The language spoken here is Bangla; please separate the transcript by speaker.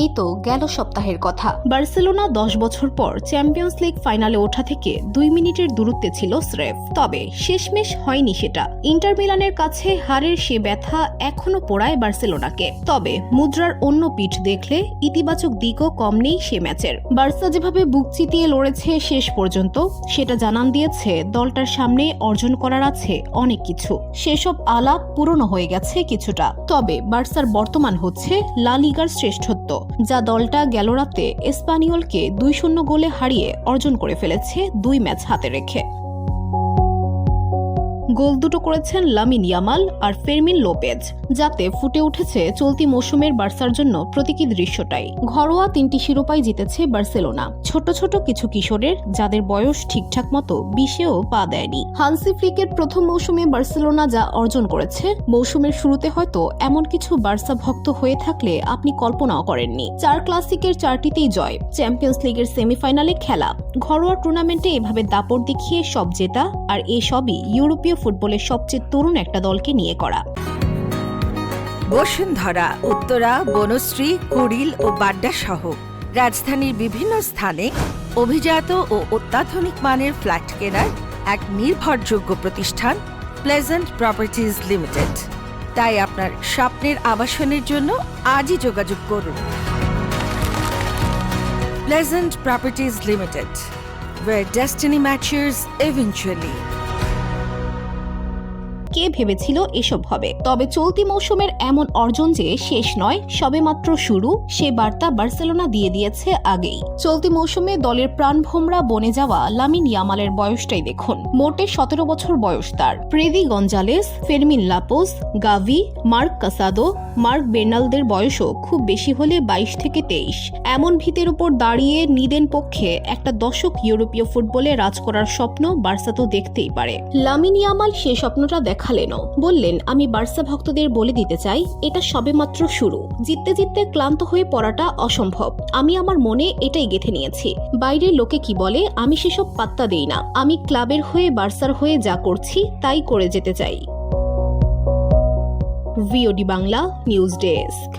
Speaker 1: এই তো গেল সপ্তাহের কথা।
Speaker 2: বার্সেলোনা 10 বছর পর চ্যাম্পিয়ন্স লিগ ফাইনালে ওঠা থেকে 2 মিনিটের দূরত্বে ছিল স্রেফ। তবে শেষমেশ হয়নি সেটা। ইন্টার মিলানের কাছে হারের সে ব্যথা এখনো পোড়ায় বার্সেলোনাকে। তবে মুদ্রার অন্য পিঠ দেখলে ইতিবাচক দিকও কম নেই সে ম্যাচের। বার্সা যেভাবে বুক চিতিয়ে লড়েছে শেষ পর্যন্ত, সেটা জানান দিয়েছে দলটার সামনে অর্জন করার আছে অনেক কিছু। সেসব আলাপ পুরনো হয়ে গেছে কিছুটা। তবে বার্সার বর্তমান হচ্ছে লা লিগার শ্রেষ্ঠত্ব, যা দলটা গেল রাতে এসপানিওলকে 2-0 গোলে হারিয়ে অর্জন করে ফেলেছে 2 ম্যাচ হাতে রেখে। গোল দুটো করেছেন লামিন ইয়ামাল আর ফেরমিন লোপেজ, যাতে ফুটে উঠেছে চলতি মৌসুমের বার্সার জন্য প্রতীকী দৃশ্যটাই। ঘরোয়া 3টি শিরোপাই জিতেছে বার্সেলোনা, ছোট ছোট কিছু কিশোরের, যাদের বয়স ঠিকঠাক মতো 20-এও পা দেয়নি। হানসি ফ্লিকের প্রথম মৌসুমে বার্সেলোনা যা অর্জন করেছে, মৌসুমের শুরুতে হয়তো এমন কিছু বার্সা ভক্ত হয়ে থাকলে আপনি কল্পনাও করেননি। 4 ক্লাসিকের 4টিতেই জয়, চ্যাম্পিয়ন্স লিগের সেমিফাইনালে খেলা, ঘরোয়া টুর্নামেন্টে এভাবে দাপট দেখিয়ে সব জেতা, আর এসবই ইউরোপীয় ফুটবলের সবচেয়ে তরুণ একটা দলকে নিয়ে করা।
Speaker 3: বসুন্ধরা, উত্তরা, বনশ্রী, কুড়িল ও বাড্ডা সহ রাজধানীর বিভিন্ন স্থানে অভিজাত ও অত্যাধুনিক মানের ফ্ল্যাট কেনার এক নির্ভরযোগ্য প্রতিষ্ঠান প্লেজেন্ট প্রপার্টিজ লিমিটেড। তাই আপনার স্বপ্নের আবাসনের জন্য আজই যোগাযোগ করুন। Pleasant properties limited, where destiny matches eventually.
Speaker 2: কে ভেবেছিল এসব হবে? তবে চলতি মৌসুমের এমন অর্জন যে শেষ নয়, সবেমাত্র শুরু, সে বার্তা বার্সেলোনা দিয়ে দিয়েছে আগেই। চলতি মৌসুমে দলের প্রাণভোমরা বনে যাওয়া লামিন ইয়ামালের বয়সটাই দেখুন। মোটে 17 বছর বয়স তার। প্রেদি গঞ্জালেস, ফেরমিন লাপোস, গাভি, মার্ক কাসাদো, মার্ক বের্নালদের বয়সও খুব বেশি হলে 22 থেকে 23। এমন ভিতের উপর দাঁড়িয়ে নিদেন পক্ষে একটা দশক ইউরোপীয় ফুটবলে রাজ করার স্বপ্ন বার্সা তো দেখতেই পারে। লামিন ইয়ামাল সে স্বপ্নটা দেখালেনও। বললেন, আমি বার্সা ভক্তদের বলে দিতে চাই, এটা সবেমাত্র শুরু। জিততে জিততে ক্লান্ত হয়ে পড়াটা অসম্ভব। আমি আমার মনে এটাই গেঁথে নিয়েছি। বাইরের লোকে কি বলে আমি সেসব পাত্তা দেই না। আমি ক্লাবের হয়ে বার্সার হয়ে যা করছি তাই করে যেতে চাই। VOD Bangla news desk.